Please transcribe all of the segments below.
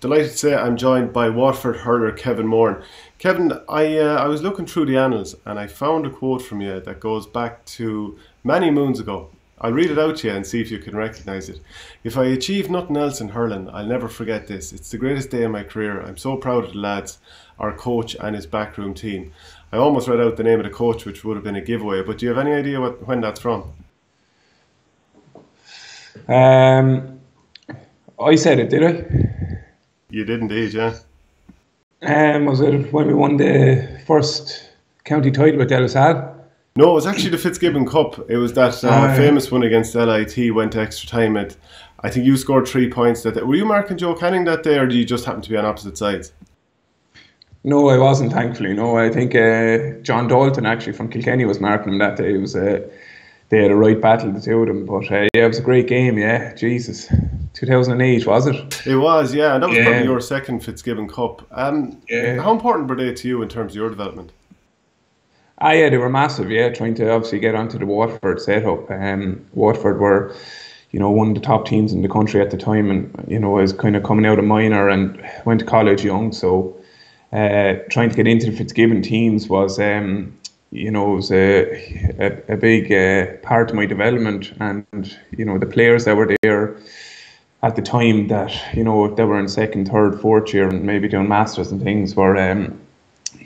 Delighted to say I'm joined by Waterford hurler Kevin Moran. Kevin, I was looking through the Analyst and I found a quote from you that goes back to many moons ago. I'll read it out to you and see if you can recognise it. If I achieve nothing else in hurling, I'll never forget this. It's the greatest day of my career. I'm so proud of the lads, our coach and his backroom team. I almost read out the name of the coach, which would have been a giveaway, but do you have any idea when that's from? I said it, did I? You did indeed, yeah. Was it when we won the first county title with Salle? No, it was actually the Fitzgibbon Cup. It was that famous one against LIT, went to extra time. I think you scored 3 points that day. Were you marking Joe Canning that day, or did you just happen to be on opposite sides? No, I wasn't, thankfully. No, I think John Dalton, actually, from Kilkenny, was marking him that day. It was they had a right battle, the two of them. But yeah, it was a great game, yeah. Jesus. 2008, was it? It was, yeah. And that was probably your second Fitzgibbon Cup. How important were they to you in terms of your development? Yeah, they were massive, yeah. Trying to obviously get onto the Waterford setup. Waterford were, one of the top teams in the country at the time, and, I was kind of coming out of minor and went to college young. So trying to get into the Fitzgibbon teams was... it was a big part of my development, and the players that were there at the time that they were in second, third, fourth year and maybe doing masters and things were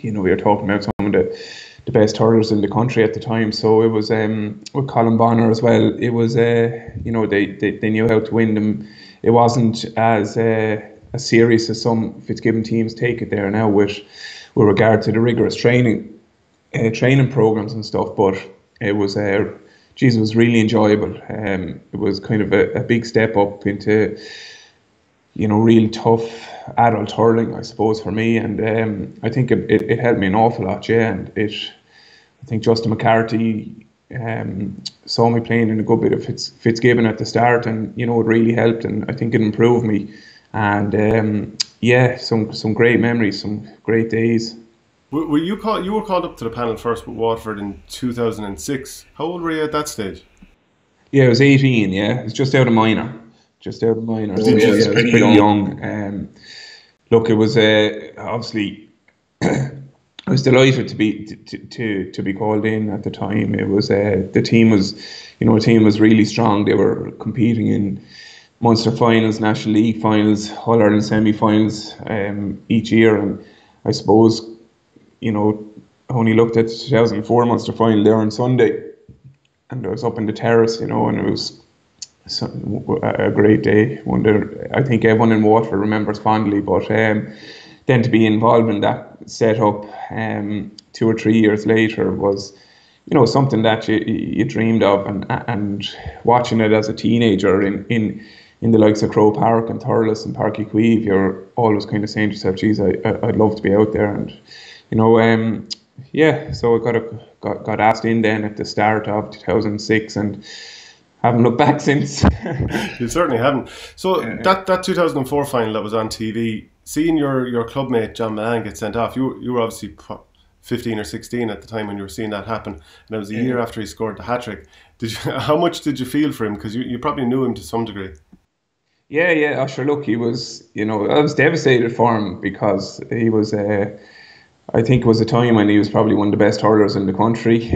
we were talking about some of the best hurlers in the country at the time. So it was with Colin Bonner as well. It was they knew how to win them. It wasn't as serious as some Fitzgibbon teams take it there now with regard to the rigorous training programs and stuff, but it was it was really enjoyable. It was kind of a big step up into really tough adult hurling, I suppose, for me, and I think it helped me an awful lot, yeah. And I think Liam MacCarthy saw me playing in a good bit of Fitzgibbon at the start, and it really helped, and I think it improved me, and some great memories, some great days. Were you were called up to the panel first with Waterford in 2006. How old were you at that stage? Yeah, I was 18. Yeah, it was just out of minor. So yeah, it was pretty young. Look, it was obviously I was delighted to be called in at the time. It was the team was really strong. They were competing in Munster finals, National League finals, All Ireland semi-finals each year, and I suppose. I only looked at the 2004 Munster final there on Sunday, and I was up in the terrace, and it was a great day. I think everyone in Waterford remembers fondly, but then to be involved in that setup 2 or 3 years later was, something that you dreamed of, and watching it as a teenager in the likes of Crow Park and Thurles and Parky Queeve, you're always kind of saying to yourself, geez, I'd love to be out there. And so I got asked in then at the start of 2006 and haven't looked back since. You certainly haven't. So that 2004 final that was on TV, seeing your clubmate John Moran get sent off, you were obviously 15 or 16 at the time when you were seeing that happen, and it was a year after he scored the hat-trick. How much did you feel for him? Because you probably knew him to some degree. Yeah, sure. Look, he was, I was devastated for him because he was, I think it was a time when he was probably one of the best hurlers in the country.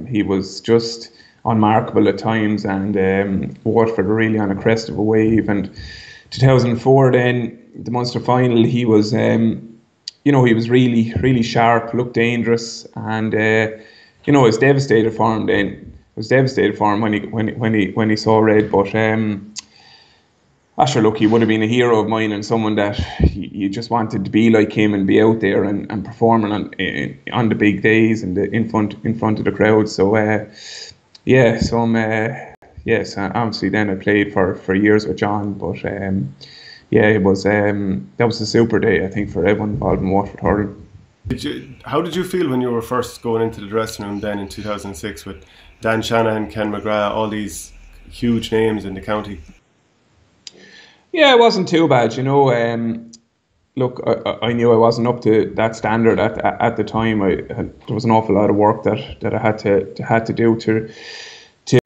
He was just unmarkable at times, and Watford were really on a crest of a wave. And 2004, then the Munster final, he was, he was really, really sharp, looked dangerous, and I was devastated for him then. I was devastated for him when he saw red, but. Look, he would have been a hero of mine and someone that you just wanted to be like him and be out there and performing on the big days and in front of the crowd. So yes, obviously then I played for years with John, but it was that was a super day, I think, for everyone involved in Waterford hurling. How did you feel when you were first going into the dressing room then in 2006 with Dan Shanahan, Ken McGrath, all these huge names in the county? Yeah, it wasn't too bad, Look, I knew I wasn't up to that standard at the time. There was an awful lot of work that I had to do to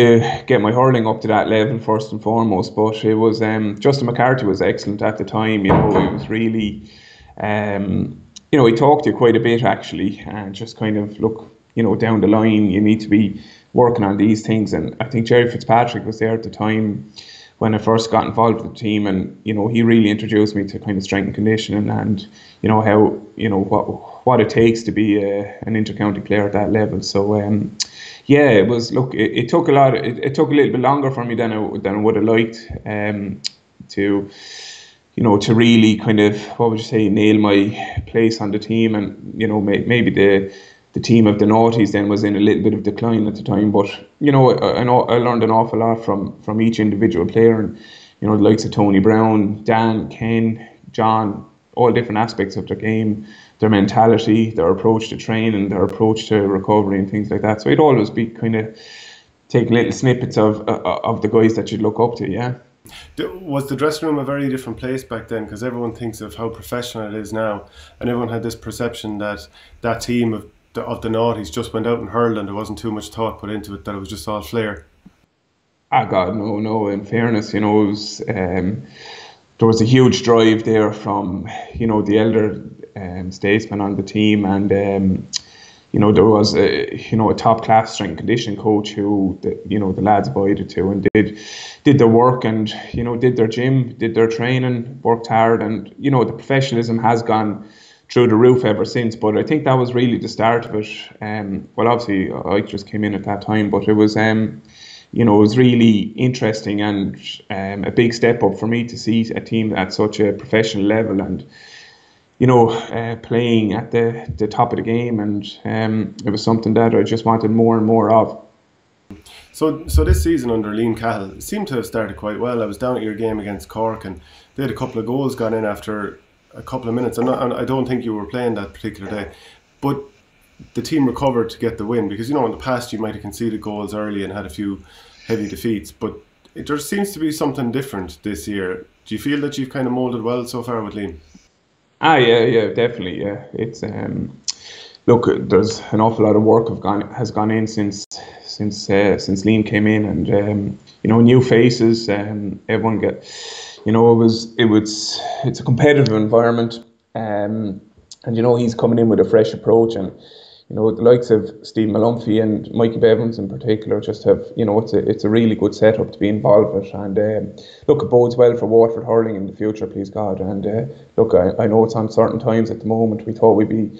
get my hurling up to that level first and foremost. But it was Justin MacCarthy was excellent at the time. He was really, he talked to you quite a bit actually, and just kind of look, down the line, you need to be working on these things. And I think Jerry Fitzpatrick was there at the time when I first got involved with the team, and he really introduced me to kind of strength and conditioning, and how what it takes to be an inter-county player at that level. So it was. Look, it took a lot. It took a little bit longer for me than I would have liked to really kind of, what would you say, nail my place on the team. And maybe the team of the noughties then was in a little bit of decline at the time. But I learned an awful lot from each individual player, and the likes of Tony Brown, Dan, Ken, John, all different aspects of their game, their mentality, their approach to training, their approach to recovery and things like that. So it'd always be kind of take little snippets of the guys that you'd look up to, yeah. Was the dressing room a very different place back then? Because everyone thinks of how professional it is now, and everyone had this perception that that team of the noughties just went out and hurled and there wasn't too much thought put into it, that it was just all flair. God, no. In fairness, it was, there was a huge drive there from, the elder statesmen on the team, and there was a top class strength and conditioning coach who the lads abided to and did their work, and did their gym, did their training, worked hard, and the professionalism has gone through the roof ever since. But I think that was really the start of it. Well, obviously I just came in at that time, but it was it was really interesting and a big step up for me to see a team at such a professional level, and playing at the top of the game, and it was something that I just wanted more and more of. So this season under Liam MacCarthy seemed to have started quite well. I was down at your game against Cork, and they had a couple of goals gone in after a couple of minutes. I don't think you were playing that particular day, but the team recovered to get the win, because in the past you might have conceded goals early and had a few heavy defeats, but there seems to be something different this year. Do you feel that you've kind of moulded well so far with Liam? Yeah, definitely. Yeah, it's look, there's an awful lot of work has gone in since Liam came in, and new faces. Everyone it's a competitive environment, and he's coming in with a fresh approach, and the likes of Steve Malumphey and Mikey Bevins in particular just have, it's a really good setup to be involved with. And look, it bodes well for Waterford hurling in the future, please God. And look, I know it's uncertain times at the moment. We thought we'd be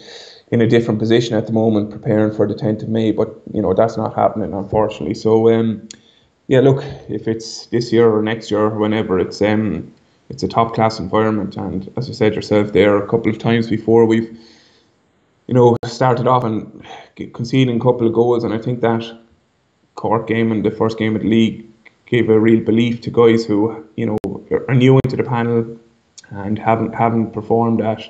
in a different position at the moment, preparing for the 10th of May, but that's not happening, unfortunately. So look, if it's this year or next year or whenever, it's a top class environment. And as you said yourself there, a couple of times before we've started off and conceding a couple of goals, and I think that Cork game and the first game of the league gave a real belief to guys who are new into the panel and haven't performed at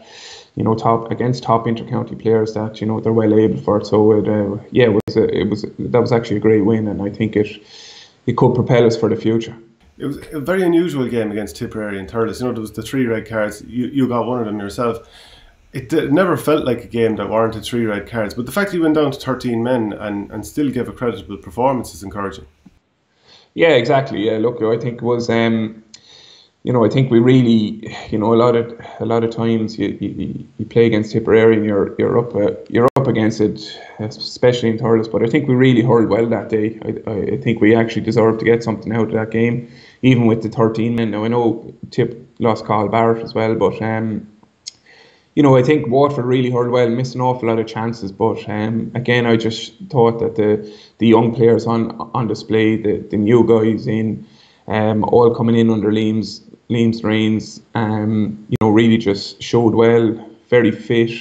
top against top inter-county players, that they're well able for it. So that was actually a great win, and I think it could propel us for the future. It was a very unusual game against Tipperary and Thurles. There was the 3 red cards. You got one of them yourself. It never felt like a game that warranted 3 red cards, but the fact that you went down to 13 men and still gave a creditable performance is encouraging. Yeah, exactly. Yeah, look, I think it was, I think we really, a lot of times you play against Tipperary and you're up against it, especially in Thurles. But I think we really hurled well that day. I think we actually deserved to get something out of that game, even with the 13 men. Now I know Tip lost Carl Barrett as well, but I think Watford really hurled well, missed an awful lot of chances. But again, I just thought that the young players on display, the new guys in, all coming in under Liam's reins, really just showed well, very fit,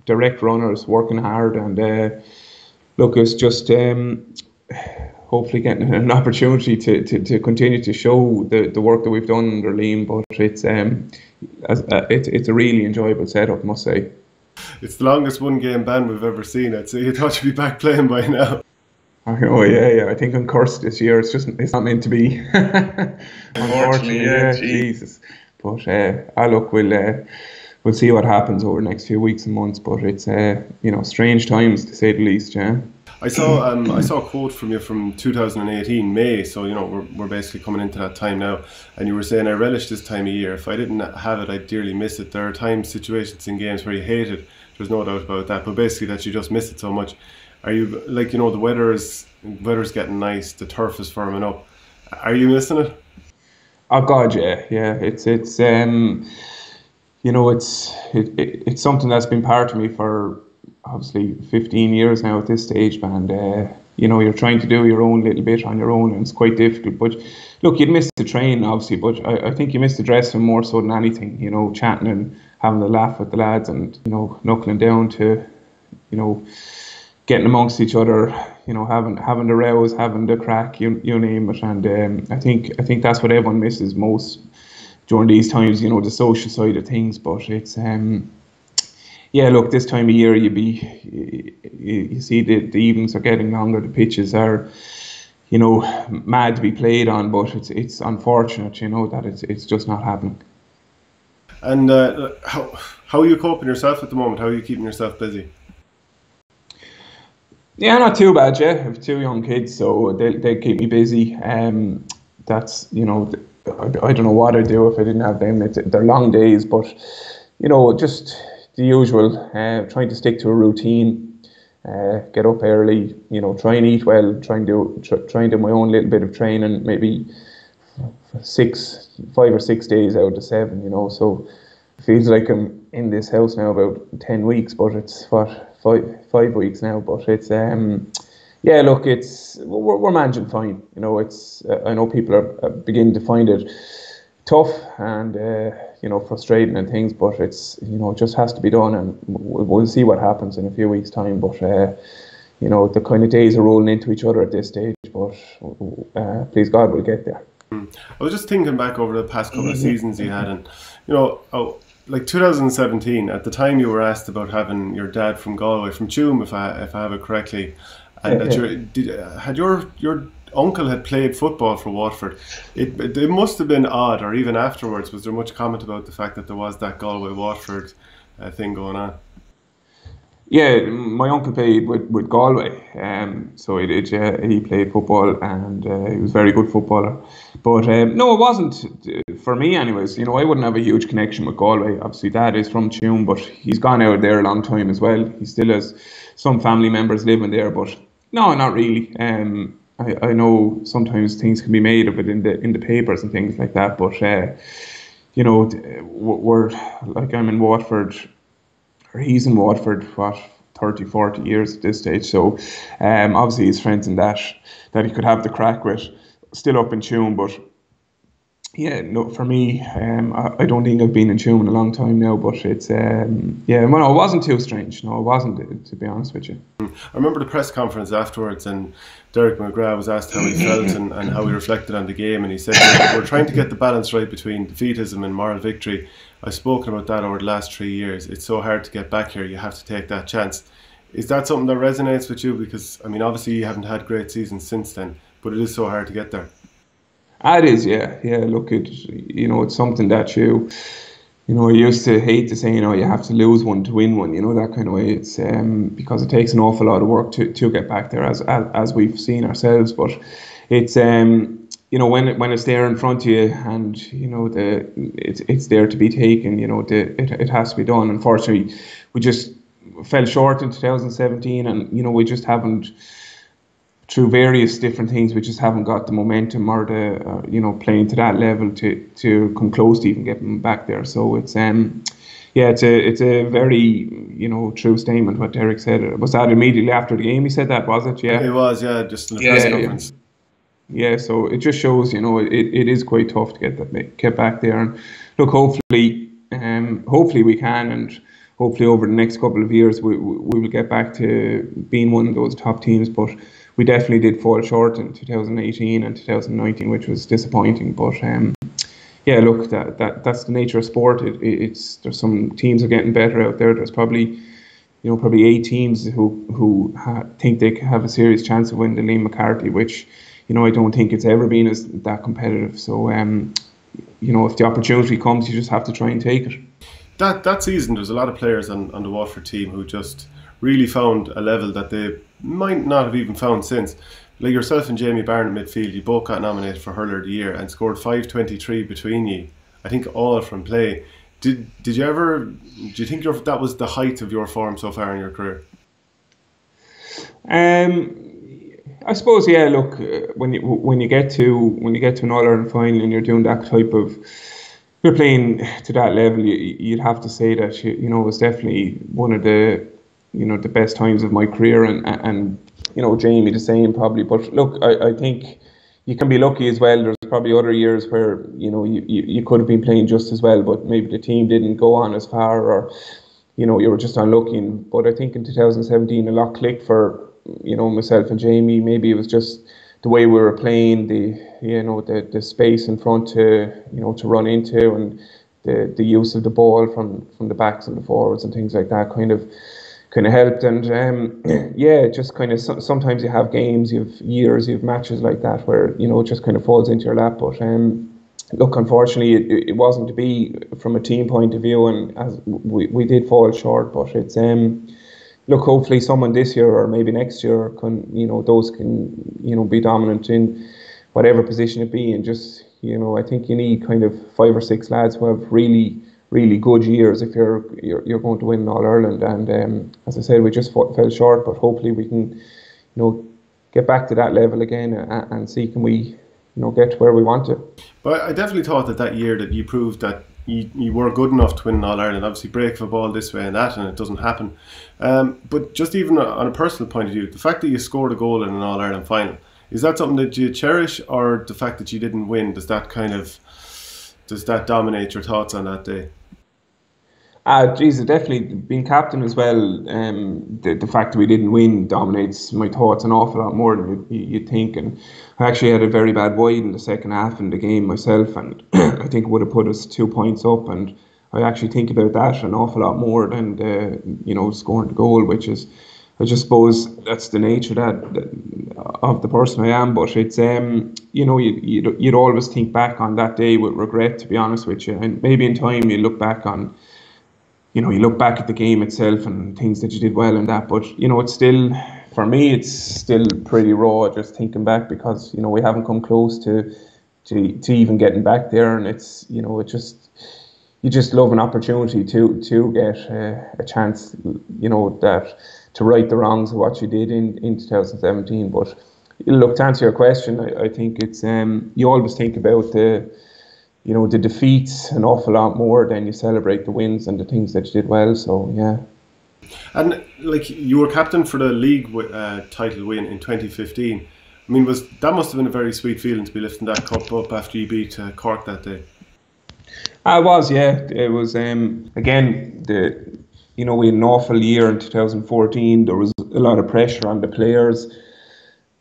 direct runners, working hard, and look, it's just hopefully getting an opportunity to continue to show the work that we've done under Liam. But it's a really enjoyable setup, I must say. It's the longest one-game ban we've ever seen. I'd say you thought you'd be back playing by now. Oh yeah. I think I'm cursed this year. It's not meant to be. Unfortunately, yeah. Jesus. But look, we'll see what happens over the next few weeks and months. But it's strange times, to say the least. Yeah. I saw a quote from you from 2018 May, so we're basically coming into that time now, and you were saying, I relish this time of year. If I didn't have it, I'd dearly miss it. There are times, situations in games where you hate it. There's no doubt about that, but basically that you just miss it so much. Are you like, the weather's getting nice, the turf is firming up. Are you missing it? Oh God, yeah. It's something that's been part of me for obviously 15 years now at this stage, and you're trying to do your own little bit on your own, and it's quite difficult. But look, you'd miss the train obviously, but I think you miss the dressing more so than anything. Chatting and having a laugh with the lads, and knuckling down to getting amongst each other, having the rows, having the crack, you name it. And I think that's what everyone misses most during these times, the social side of things. But it's look, this time of year you see the evenings are getting longer, the pitches are mad to be played on, but it's unfortunate, that it's just not happening. And how are you coping yourself at the moment? How are you keeping yourself busy? Yeah, not too bad. Yeah, I have 2 young kids, so they keep me busy. That's I don't know what I'd do if I didn't have them. They're long days, but just the usual. Trying to stick to a routine. Get up early. Try and eat well. Try and do my own little bit of training. Maybe 5 or 6 days out of 7. So it feels like I'm in this house now about 10 weeks, but it's what 5 weeks now. But it's look, we're managing fine. It's I know people are beginning to find it tough and frustrating and things, but it's it just has to be done, and we'll see what happens in a few weeks' time. But the kind of days are rolling into each other at this stage, but please God, we'll get there. I was just thinking back over the past couple of seasons you had, and like 2017, at the time you were asked about having your dad from Galway, from Tuam, if I have it correctly, and that your uncle had played football for Watford. It must have been odd, or even afterwards, was there much comment about the fact that there was that Galway-Watford thing going on? Yeah, my uncle played with Galway, so he did. Yeah, he played football, and he was a very good footballer. But no, it wasn't for me, anyways. I wouldn't have a huge connection with Galway. Obviously, Dad is from Tuam, but he's gone out there a long time as well. He still has some family members living there, but no, not really. I know sometimes things can be made of it in the papers and things like that, but we're like, I'm in Watford. Or he's in Watford, 30, 40 years at this stage. So obviously his friends in that he could have the crack with, still up in Tuam. But yeah, no, for me, I don't think I've been in Tuam in a long time now. But it's it wasn't too strange. No, it wasn't, to be honest with you. I remember the press conference afterwards, and Derek McGrath was asked how he felt and how he reflected on the game, and he said, we're trying to get the balance right between defeatism and moral victory. I've spoken about that over the last 3 years. It's so hard to get back here. You have to take that chance. Is that something that resonates with you? Because, I mean, obviously you haven't had great seasons since then, but it is so hard to get there. It is, yeah. Look, it's something that you used to hate to say, you have to lose one to win one, that kind of way. It's because it takes an awful lot of work to get back there, as we've seen ourselves. But it's when it's there in front of you, and it's there to be taken. It has to be done. Unfortunately, we just fell short in 2017, and we just haven't, through various different things, we just haven't got the momentum or the playing to that level to come close to even getting back there. So it's it's a very true statement what Derek said. Was that immediately after the game he said that, was it? Yeah, it was. Yeah, just in the press conference. Yeah, so it just shows, it is quite tough to get back there. And look, hopefully we can, and hopefully over the next couple of years we will get back to being one of those top teams. But we definitely did fall short in 2018 and 2019, which was disappointing. But look, that's the nature of sport. There's some teams are getting better out there. There's probably 8 teams who think they have a serious chance of winning the Liam MacCarthy, which I don't think it's ever been as that competitive. So if the opportunity comes, you just have to try and take it. That season, there was a lot of players on the Waterford team who just really found a level that they might not have even found since. Like yourself and Jamie Barron at midfield, you both got nominated for Hurler of the Year and scored 523 between you. I think all from play. Do you think that was the height of your form so far in your career? I suppose, yeah. Look, when you get to an All Ireland final and you're doing that type of, you're playing to that level, you'd have to say that it was definitely one of the the best times of my career, and Jamie the same probably. But look, I think you can be lucky as well. There's probably other years where you could have been playing just as well, but maybe the team didn't go on as far, or you were just unlucky. But I think in 2017 a lot clicked for myself and Jamie. Maybe it was just the way we were playing, the space in front to run into, and the use of the ball from the backs and the forwards and things like that kind of helped. And yeah, just kind of sometimes you have games, you have years, you have matches like that where it just kind of falls into your lap. But look, unfortunately, it wasn't to be from a team point of view, and as we did fall short. But it's look, hopefully someone this year or maybe next year those can be dominant in whatever position it be. And just I think you need kind of 5 or 6 lads who have really good years if you're going to win All Ireland. And as I said, we just fell short, but hopefully we can get back to that level again and see can we get to where we want to. But I definitely thought that year that you proved that you were good enough to win All Ireland. Obviously break of a ball this way and that, and it doesn't happen. But just even on a personal point of view, the fact that you scored a goal in an All Ireland final, is that something that you cherish, or the fact that you didn't win, does that dominate your thoughts on that day? Geez, definitely being captain as well. The fact that we didn't win dominates my thoughts an awful lot more than you'd think. And I actually had a very bad wide in the second half in the game myself, and I think it would have put us 2 points up. And I actually think about that an awful lot more than scoring the goal, which is, I just suppose that's the nature of the person I am. But it's you'd always think back on that day with regret, to be honest with you. And maybe in time you look back on. You look back at the game itself and things that you did well and that, but it's still, for me, it's still pretty raw just thinking back, because we haven't come close to even getting back there. And it's you just love an opportunity to get a chance, that to right the wrongs of what you did in 2017. But look, to answer your question, I think it's you always think about the defeats an awful lot more than you celebrate the wins and the things that you did well. So yeah. And like, you were captain for the league title win in 2015. I mean, that must have been a very sweet feeling to be lifting that cup up after you beat Cork that day. It was, yeah. It was again, we had an awful year in 2014. There was a lot of pressure on the players,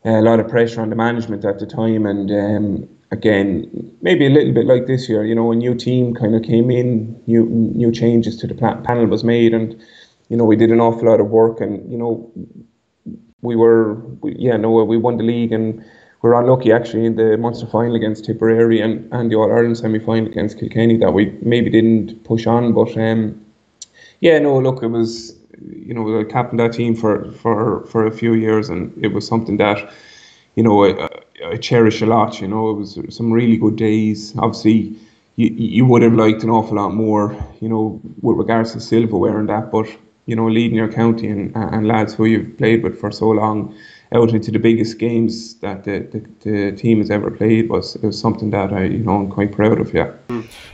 a lot of pressure on the management at the time, and again, maybe a little bit like this year, a new team kind of came in, new changes to the panel was made, and we did an awful lot of work, and we won the league, and we were unlucky actually in the Munster final against Tipperary and the All Ireland semi-final against Kilkenny that we maybe didn't push on. But look, it was I captained that team for a few years, and it was something that I cherish a lot. It was some really good days. Obviously, you would have liked an awful lot more, with regards to silverware and that. But leading your county and lads who you've played with for so long out into the biggest games that the team has ever played was something that I'm quite proud of. Yeah.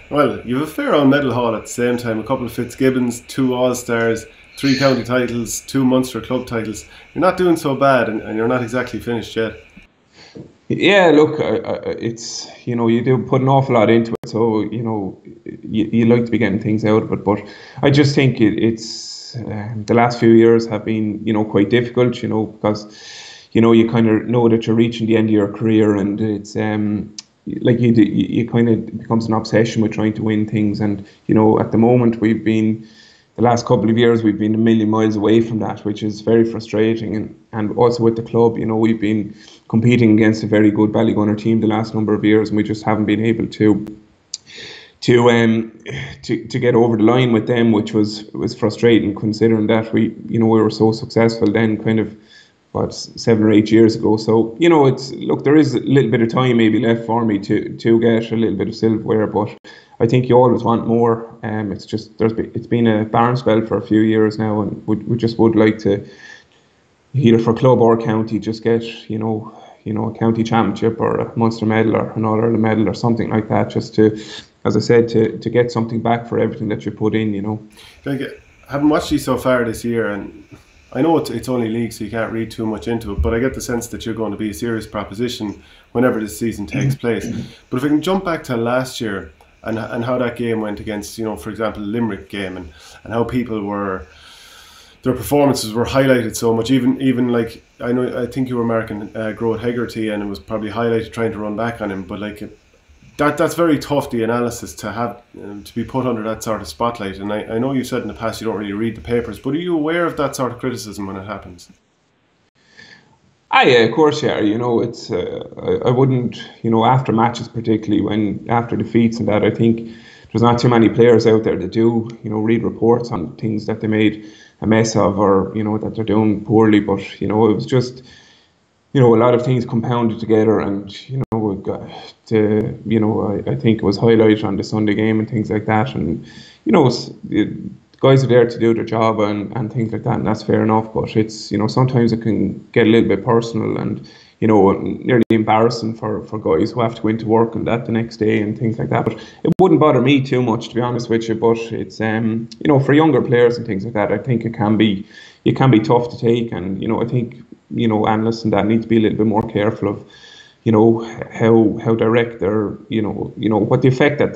Well, you have a fair old medal haul at the same time. A couple of Fitzgibbons, 2 All-Stars, 3 county titles, 2 Munster club titles. You're not doing so bad, and you're not exactly finished yet. Yeah, look, it's you do put an awful lot into it, so you like to be getting things out of it. But I just think it's the last few years have been quite difficult, because you kind of know that you're reaching the end of your career, and it's like you kind of becomes an obsession with trying to win things. And at the moment the last couple of years we've been a million miles away from that, which is very frustrating. And also with the club, we've been competing against a very good Ballygunner team the last number of years, and we just haven't been able to to get over the line with them, which was frustrating considering that we were so successful then, kind of 7 or 8 years ago. So there is a little bit of time maybe left for me to get a little bit of silverware, but I think you always want more. It's just it's been a barren spell for a few years now, and we just would like to, either for club or county, just get a county championship or a Munster medal or an All-Ireland medal or something like that, just to, as I said, to get something back for everything that you put in. I haven't watched you so far this year, and I know it's only league, so you can't read too much into it, but I get the sense that you're going to be a serious proposition whenever this season takes place. But if we can jump back to last year and how that game went against, for example, the Limerick game, and how people their performances were highlighted so much. Even like, I think you were marking Groat Hegarty, and it was probably highlighted trying to run back on him. But like that's very tough, the analysis, to have to be put under that sort of spotlight. And I know you said in the past you don't really read the papers, but are you aware of that sort of criticism when it happens? Yeah, of course, yeah. It's I wouldn't, after matches, particularly after defeats and that, I think there's not too many players out there that do, read reports on things that they made a mess of, or that they're doing poorly. But it was just, a lot of things compounded together, and I think it was highlighted on the Sunday game and things like that, and the guys are there to do their job and things like that, and that's fair enough. But it's sometimes it can get a little bit personal, and nearly embarrassing for guys who have to go into work and that the next day and things like that. But it wouldn't bother me too much, to be honest with you. But it's for younger players and things like that, I think it can be tough to take, and I think analysts and that need to be a little bit more careful of how direct they're what the effect that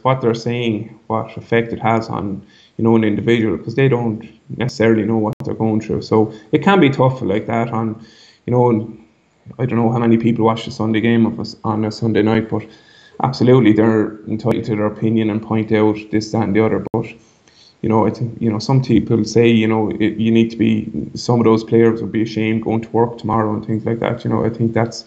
what they're saying, what effect it has on an individual, because they don't necessarily know what they're going through. So it can be tough like that on I don't know how many people watch the Sunday game of us on a Sunday night, but absolutely they're entitled to their opinion and point out this, that and the other. But I think some people say you need to be, some of those players would be ashamed going to work tomorrow and things like that. I think that's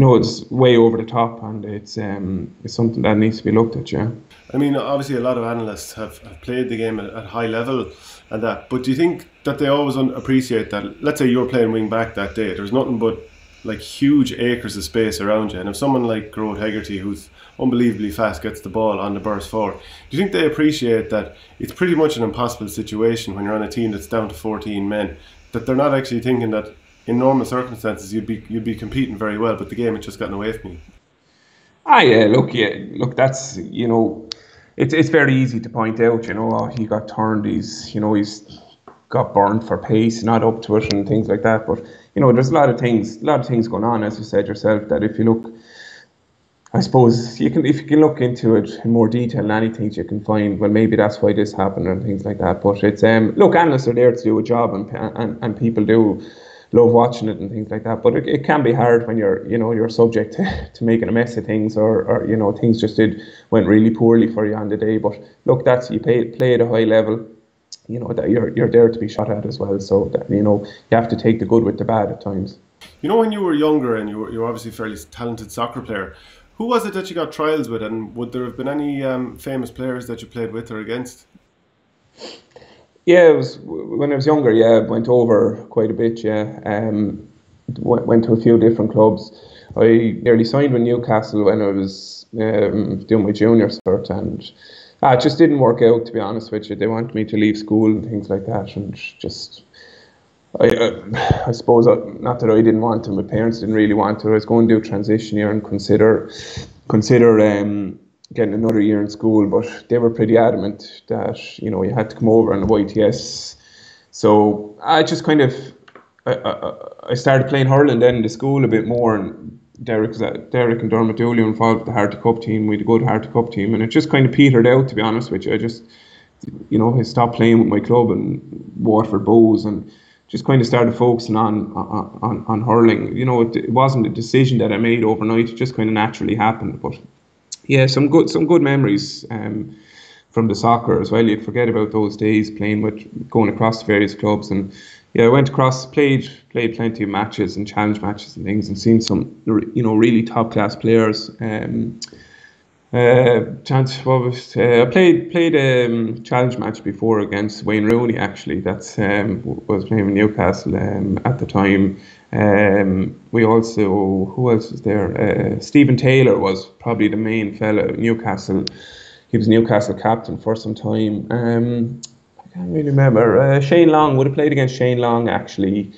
it's way over the top, and it's something that needs to be looked at. Yeah. I mean, obviously a lot of analysts have played the game at high level and that, but do you think that they always appreciate that? Let's say you're playing wing back that day, there's nothing but like huge acres of space around you, and if someone like Groat Hegarty, who's unbelievably fast, gets the ball on the burst forward, do you think they appreciate that it's pretty much an impossible situation when you're on a team that's down to 14 men, that they're not actually thinking that in normal circumstances you'd be competing very well, but the game had just gotten away from you? Yeah, look, that's it's very easy to point out, he got turned, he's got burned for pace, not up to it and things like that. But there's a lot of things going on, as you said yourself, that if you look, I suppose if you can look into it in more detail than anything, you can find, well, maybe that's why this happened and things like that. But it's look, analysts are there to do a job, and people do love watching it and things like that. But it can be hard when you're subject to making a mess of things, or things just went really poorly for you on the day. But look, that's, you play at a high level, that you're there to be shot at as well. So that you have to take the good with the bad at times. When you were younger and you were obviously a fairly talented soccer player, who was it that you got trials with, and would there have been any famous players that you played with or against? Yeah, it was when I was younger. Yeah, went over quite a bit. Yeah, went to a few different clubs. I nearly signed with Newcastle when I was doing my junior cert, and it just didn't work out, to be honest with you. They wanted me to leave school and things like that, and just I suppose not that I didn't want to. My parents didn't really want to. I was going to do a transition year and consider getting another year in school, but they were pretty adamant that you had to come over on the YTS. So I just kind of I started playing hurling then in the school a bit more, and Derek and Dermot Dooley were involved with the Harty Cup team. We had a good Harty Cup team, and it just kind of petered out, to be honest with you. I just I stopped playing with my club and Waterford Bows, and just kind of started focusing on hurling. It wasn't a decision that I made overnight. It just kind of naturally happened. But yeah, some good memories from the soccer as well. You'd forget about those days going across various clubs, and yeah, I went across, played plenty of matches and challenge matches and things, and seen some really top class players. Chance, what was I played a challenge match before against Wayne Rooney. Actually, that's was playing in Newcastle at the time. We also, who else was there? Stephen Taylor was probably the main fella. Newcastle, he was Newcastle captain for some time. I can't really remember. Shane Long would have played against Shane Long actually.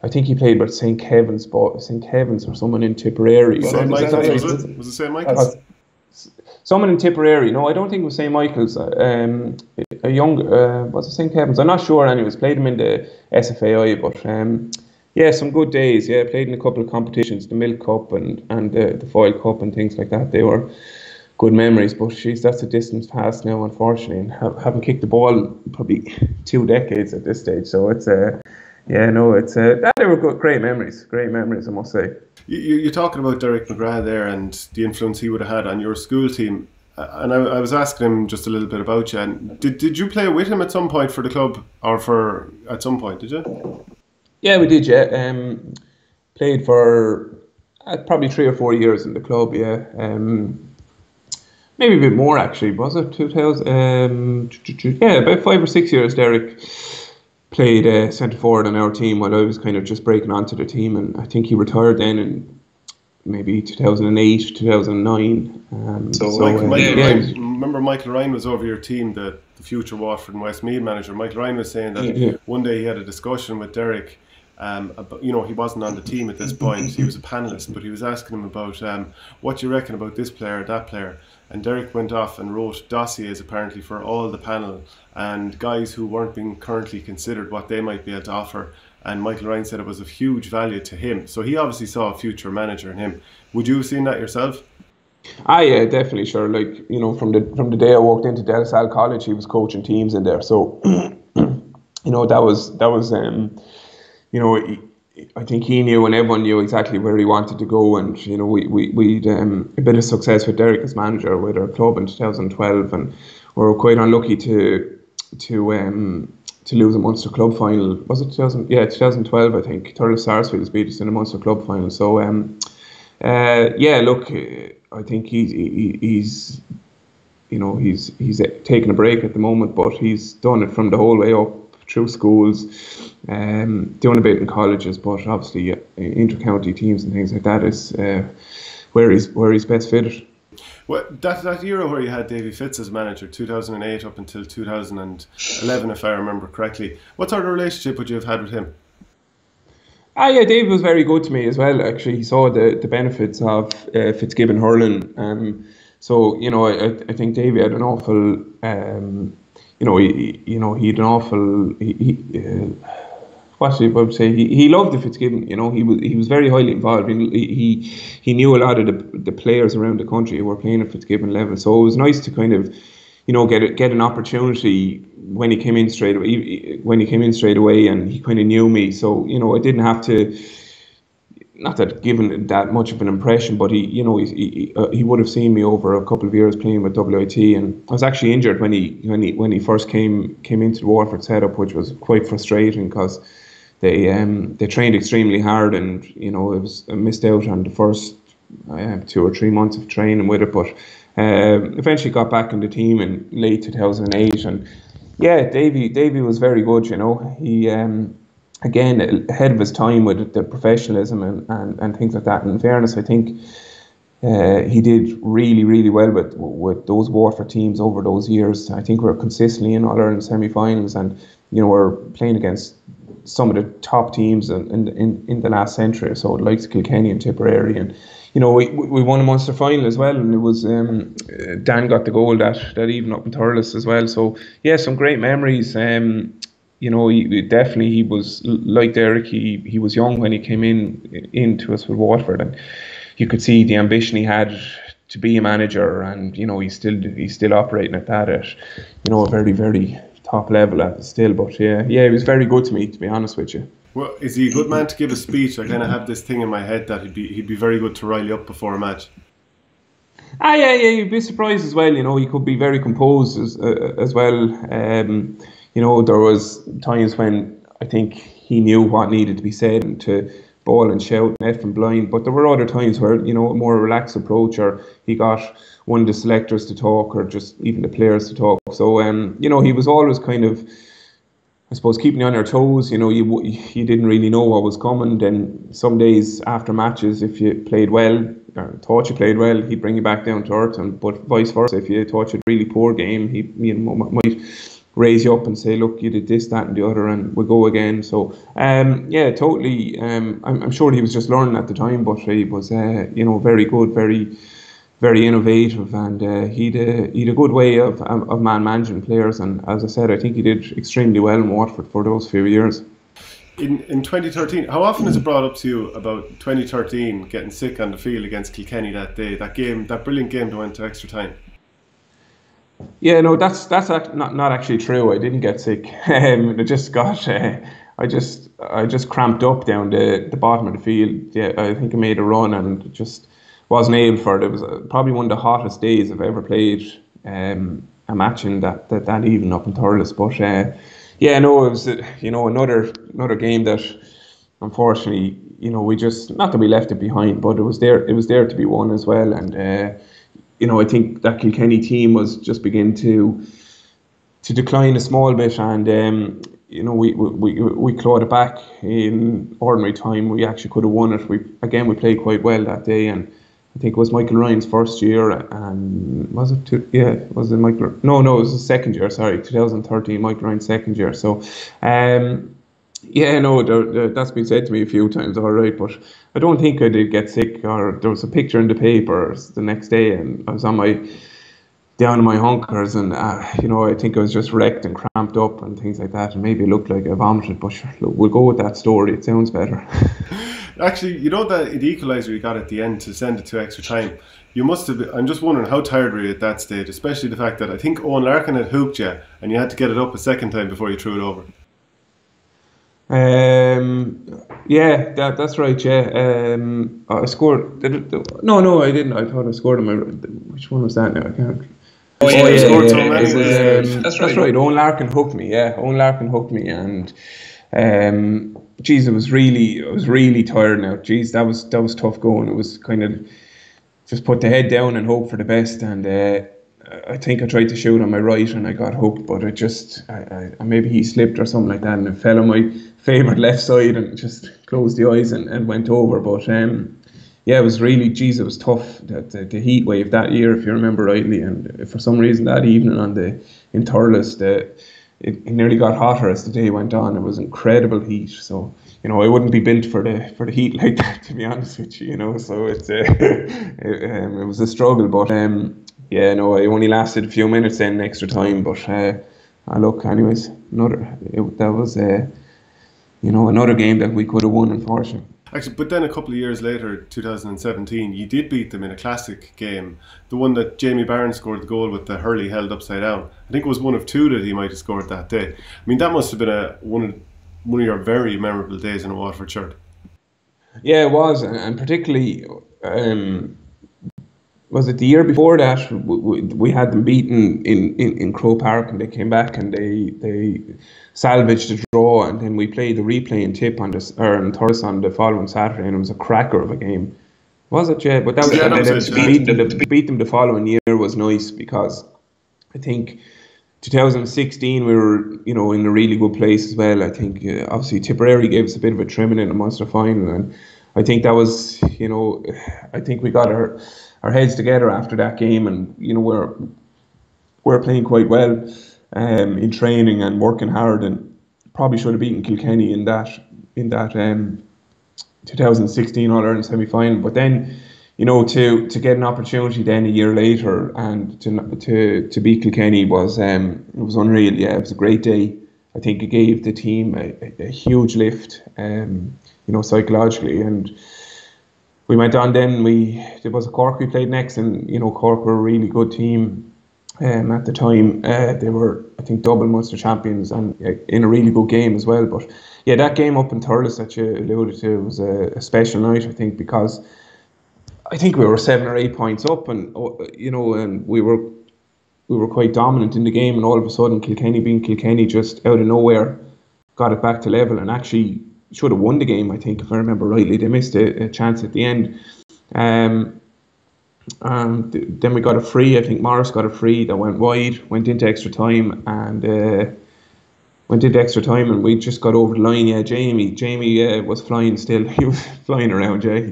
I think he played with St Kevin's, but St Kevin's or someone in Tipperary. St. Is that Michael's, right? was it? Was it St. Michael's? Someone in Tipperary. No, I don't think it was St Michael's. A young, was it St Kevin's? I'm not sure. Anyways, played him in the SFAI, but yeah, some good days. Yeah, played in a couple of competitions, the Milk Cup and the Foil Cup and things like that. They were good memories. But geez, that's a distance past now, unfortunately, and haven't kicked the ball probably 2 decades at this stage. So it's yeah, no, it's they were good, great memories, I must say. You're talking about Derek McGrath there and the influence he would have had on your school team. And I was asking him just a little bit about you. And did you play with him at some point for the club, or for at some point? Did you? Yeah, we did. Yeah, played for probably 3 or 4 years in the club. Yeah, maybe a bit more actually. Was it 2000? Yeah, about 5 or 6 years. Derek played centre forward on our team while I was kind of just breaking onto the team, and I think he retired then in maybe 2008, 2009. Michael yeah, Ryan, remember Michael Ryan was over your team, the future Waterford and Westmeath manager. Michael Ryan was saying that one day he had a discussion with Derek. About, he wasn't on the team at this point. He was a panelist, but he was asking him about what do you reckon about this player, that player. And Derek went off and wrote dossiers apparently for all the panel and guys who weren't being currently considered, what they might be able to offer. And Michael Ryan said it was of huge value to him. So he obviously saw a future manager in him. Would you have seen that yourself? Yeah, definitely, sure. Like, from the day I walked into Salle College, he was coaching teams in there. So, that was I think he knew and everyone knew exactly where he wanted to go. And, we'd a bit of success with Derek as manager with our club in 2012, and we were quite unlucky to lose a Munster club final. Was it 2000? Yeah, 2012, I think. Thurles Sarsfields beat us in a Munster club final. So, yeah, look, I think he's taking a break at the moment, but he's done it from the whole way up through schools, doing a bit in colleges, but obviously inter-county teams and things like that is where he's best fitted. Well, that era where you had Davy Fitz as manager, 2008 up until 2011, if I remember correctly, what sort of relationship would you have had with him? Yeah, Dave was very good to me as well. Actually, he saw the benefits of Fitzgibbon hurling. So I think Davey had an awful. He had an awful. What I would say, he loved the Fitzgibbon. He was very highly involved. He knew a lot of the players around the country who were playing at Fitzgibbon level. So it was nice to kind of, get an opportunity when he came in straight away, and he kind of knew me. So I didn't have to. Not that given that much of an impression, but he would have seen me over a couple of years playing with WIT, and I was actually injured when he first came into the Waterford setup, which was quite frustrating because they trained extremely hard, and I missed out on the first 2 or 3 months of training with it, but eventually got back in the team in late 2008, and yeah, Davey was very good. He. Again, ahead of his time with the professionalism and things like that. And in fairness, I think he did really, really well with those Waterford teams over those years. I think we were consistently in All-Ireland semi-finals, and we're playing against some of the top teams in the last century or so, like Kilkenny and Tipperary. And we won a Munster final as well, and it was Dan got the goal that evening up in Thurles as well. So yeah, some great memories. He was like Derek. He was young when he came into us with Waterford, and you could see the ambition he had to be a manager, and he's still operating at that at a very, very top level at still. But yeah, he was very good to me, to be honest with you. Well, is he a good man to give a speech? I kind of have this thing in my head that he'd be very good to rile you up before a match. Yeah, you'd be surprised as well. He could be very composed as well. There was times when I think he knew what needed to be said, ball and shout and F and blind. But there were other times where, a more relaxed approach, or he got one of the selectors to talk, or just even the players to talk. So, he was always kind of, I suppose, keeping you on your toes. You didn't really know what was coming. Then some days after matches, if you played well, or thought you played well, he'd bring you back down to earth. But vice versa, if you thought you had a really poor game, he might raise you up and say, look, you did this, that and the other, and we'll go again. So totally. I'm sure he was just learning at the time, but he was very good, very, very innovative, and he'd a good way of managing players. And as I said, I think he did extremely well in Watford for those few years. In 2013, how often is it brought up to you about 2013 getting sick on the field against Kilkenny that day, that brilliant game that went to extra time? Yeah, no, that's not actually true. I didn't get sick. I just got I just cramped up down the bottom of the field. Yeah, I think I made a run and just wasn't able for it. It was probably one of the hottest days I've ever played a match in that evening up in Thurles. But it was another game that unfortunately we just, not that we left it behind, but it was there to be won as well. And I think that Kilkenny team was just beginning to decline a small bit, and we clawed it back in ordinary time. We actually could have won it. We played quite well that day, and I think it was Michael Ryan's first year, and was it Michael? No, it was his second year. Sorry, 2013, Michael Ryan's second year. So, that's been said to me a few times. All right, but I don't think I did get sick. Or there was a picture in the paper the next day, and I was down in my hunkers, and I think I was just wrecked and cramped up and things like that, and maybe it looked like I vomited. But sure, look, we'll go with that story. It sounds better. Actually, the equaliser you got at the end to send it to extra time, you must have been, I'm just wondering, how tired were you at that stage, especially the fact that I think Owen Larkin had hooked you and you had to get it up a second time before you threw it over. That's right. Yeah, I scored. No, I didn't. I thought I scored on my. Which one was that now? I can't. That's right. Owen Larkin hooked me. Yeah, Owen Larkin hooked me, and I was really tired now. That was tough going. It was kind of just put the head down and hope for the best. And I think I tried to shoot on my right and I got hooked, but it just maybe he slipped or something like that, and it fell on my favourite left side and just closed the eyes and went over. But it was really, it was tough. The heat wave that year, if you remember rightly, and for some reason that evening in Thurles, it nearly got hotter as the day went on. It was incredible heat. So I wouldn't be built for the heat like that, to be honest with you. So it's it was a struggle, but I only lasted a few minutes then extra time. But look, anyways, that was another game that we could have won, unfortunately. Actually, but then a couple of years later, 2017, you did beat them in a classic game. The one that Jamie Barron scored the goal with the hurley held upside down. I think it was one of two that he might have scored that day. I mean, that must have been one of your very memorable days in a Waterford shirt. Yeah, it was, and particularly, was it the year before that we had them beaten in Croke Park, and they came back and they salvaged the draw, and then we played the replay in Tip on Thurles on the following Saturday, and it was a cracker of a game. Was it? Yeah, but that was to beat them the following year was nice, because I think 2016 we were in a really good place as well. I think obviously Tipperary gave us a bit of a trimming in the Munster final, and I think that was I think we got our heads together after that game, and we're playing quite well in training and working hard, and probably should have beaten Kilkenny in that 2016 All-Ireland semi-final. But then to get an opportunity then a year later and to beat Kilkenny was it was unreal. Yeah, it was a great day. I think it gave the team a huge lift psychologically, and we went on then. There was a Cork we played next, and Cork were a really good team at the time. They were, I think, double Munster champions, and in a really good game as well. But yeah, that game up in Thurles that you alluded to was a special night, I think, because I think we were 7 or 8 points up, and and we were quite dominant in the game, and all of a sudden Kilkenny, being Kilkenny, just out of nowhere got it back to level, and actually should have won the game, I think, if I remember rightly. They missed a chance at the end. Then we got a free. I think Morris got a free that went wide, went into extra time, and we just got over the line. Yeah, Jamie was flying still. He was flying around. Yeah,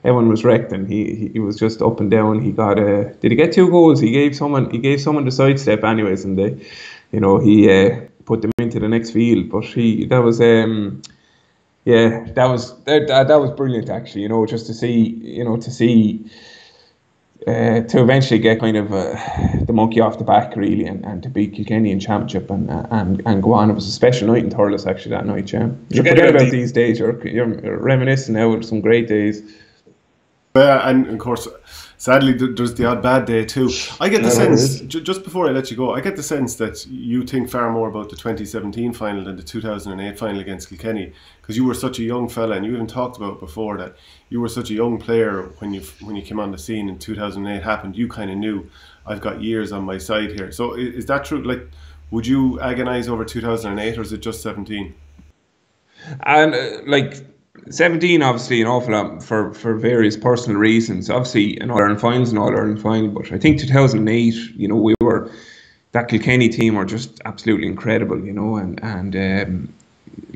everyone was wrecked, and he was just up and down. He got did he get 2 goals? He gave someone the sidestep anyways, and he put them into the next field. But that was brilliant, actually. Just to see. To eventually get kind of the monkey off the back, really, and to beat Kilkenny in Championship and go on. It was a special night in Thurles, actually, that night, yeah. You forget about these days. You're reminiscing now of some great days. Yeah, and of course, sadly, there's the odd bad day too. I get the sense, just before I let you go, I get the sense that you think far more about the 2017 final than the 2008 final against Kilkenny, because you were such a young fella, and you even talked about before that you were such a young player when you came on the scene and 2008 happened. You kind of knew, I've got years on my side here. So is that true? Like, would you agonise over 2008, or is it just 17? And 17, obviously, an awful lot for various personal reasons. Obviously, an All-Ireland finals, but I think 2008, that Kilkenny team were just absolutely incredible, and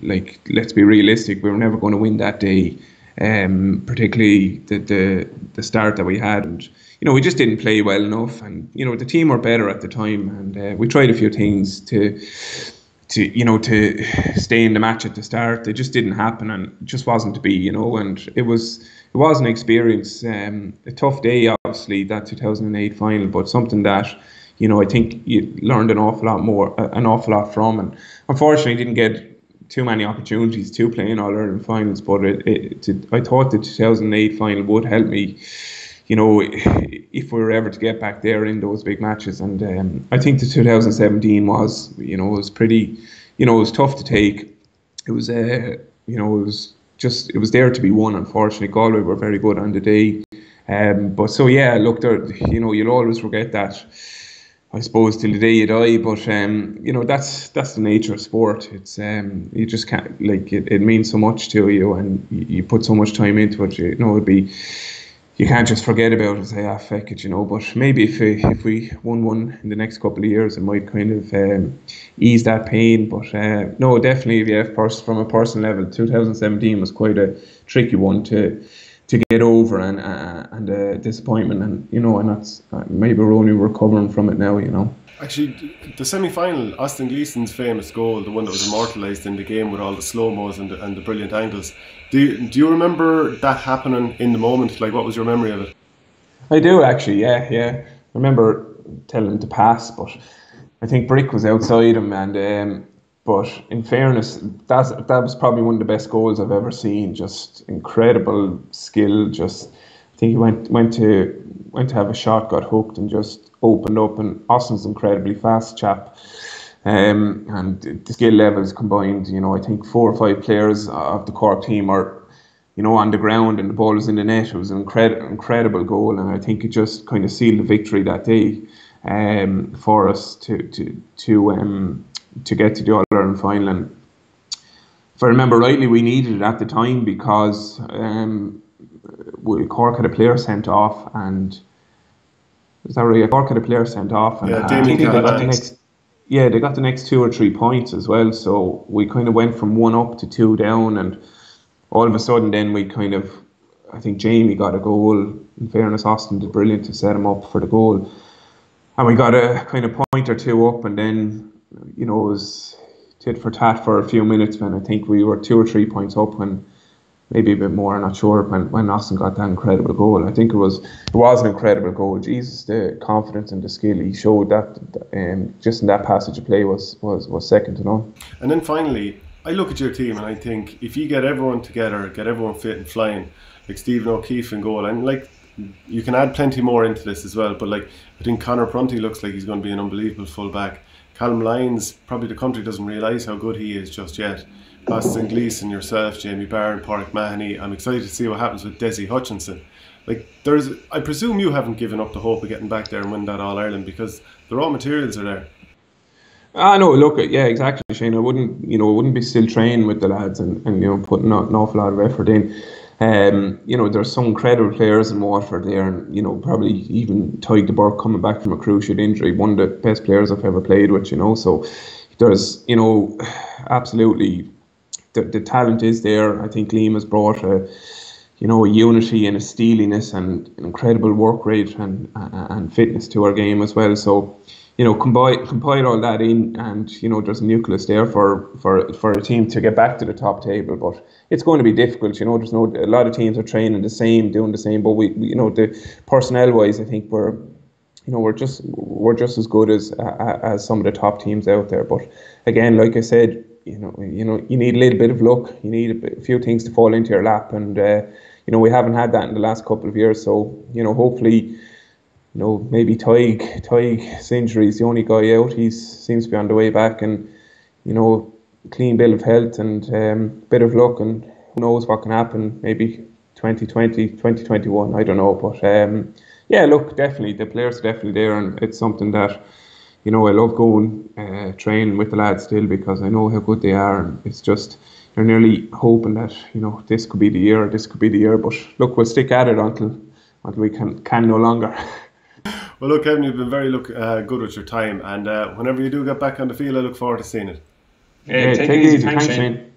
let's be realistic, we were never going to win that day, particularly the start that we had, and we just didn't play well enough, and the team were better at the time, and we tried a few things to stay in the match at the start. It just didn't happen, and it just wasn't to be, and it was an experience, a tough day, obviously, that 2008 final, but something that, I think you learned an awful lot from, and unfortunately didn't get too many opportunities to play in All-Ireland finals, but I thought the 2008 final would help me, if we were ever to get back there in those big matches. And I think the 2017 was, was pretty, it was tough to take. It was, it was there to be won. Unfortunately, Galway were very good on the day. But so yeah, look, there, you'll always forget that, I suppose, till the day you die. But that's the nature of sport. It's you just can't, it means so much to you, and you put so much time into it. It'd be. You can't just forget about it and say, feck it, But maybe if we won one in the next couple of years, it might kind of ease that pain. But no, definitely, yeah, from a personal level, 2017 was quite a tricky one to get over, and a disappointment, and and that's maybe we're only recovering from it now. Actually, the semi-final, Austin Gleeson's famous goal, the one that was immortalised in the game with all the slow-mos and the brilliant angles. Do you remember that happening in the moment? Like, what was your memory of it? I do, actually, yeah. I remember telling him to pass, but I think Brick was outside him, and but in fairness, that was probably one of the best goals I've ever seen. Just incredible skill. Just, I think he went to have a shot, got hooked, and just opened up. And Austin's incredibly fast chap, and the skill levels combined. I think 4 or 5 players of the Cork team are, on the ground, and the ball was in the net. It was an incredible goal, and I think it just kind of sealed the victory that day, for us to get to the All-Ireland final. And if I remember rightly, we needed it at the time because Cork had a player sent off, and is that right? Cork had a player sent off, and yeah, I think they got the next 2 or 3 points as well. So we kind of went from 1 up to 2 down, and all of a sudden then I think Jamie got a goal. In fairness, Austin did brilliant to set him up for the goal, and we got a kind of point or 2 up, and then it was tit for tat for a few minutes. When I think we were 2 or 3 points up, when maybe a bit more, I'm not sure, when Austin got that incredible goal. I think it was an incredible goal. Jesus, the confidence and the skill he showed, that just in that passage of play was second to none. And then finally, I look at your team and I think, if you get everyone together, get everyone fit and flying, like Stephen O'Keefe in goal, and you can add plenty more into this as well, but I think Conor Prunty looks like he's going to be an unbelievable full-back. Callum Lyons, probably the country doesn't realise how good he is just yet. Austin Gleeson, yourself, Jamie Barron, Pádraig Mahoney. I'm excited to see what happens with Desi Hutchinson. I presume you haven't given up the hope of getting back there and win that All-Ireland, because the raw materials are there. No, look, yeah, exactly, Shane. I wouldn't be still training with the lads and putting an awful lot of effort in. There's some incredible players in Waterford there, and probably even Tyg de Burke coming back from a cruciate injury, one of the best players I've ever played with. So there's absolutely the talent is there. I think Liam has brought a unity and a steeliness and an incredible work rate and fitness to our game as well. So combine all that in, and there's a nucleus there for a team to get back to the top table. But it's going to be difficult. There's a lot of teams are training the same, doing the same. But we the personnel wise, I think we're just as good as some of the top teams out there. But again, like I said, you need a little bit of luck. You need a few things to fall into your lap, and we haven't had that in the last couple of years. So hopefully, maybe Ty's injury is the only guy out. He seems to be on the way back, and clean bill of health and bit of luck, and who knows what can happen. Maybe 2020, 2021, I don't know. But yeah, look, definitely the players are definitely there, and it's something that I love going training with the lads still, because I know how good they are, and it's just you're nearly hoping that this could be the year, But look, we'll stick at it until we can no longer. Well, look, Kevin, you've been very good with your time, and whenever you do get back on the field, I look forward to seeing it. Yeah, take it easy. Thanks, Shane.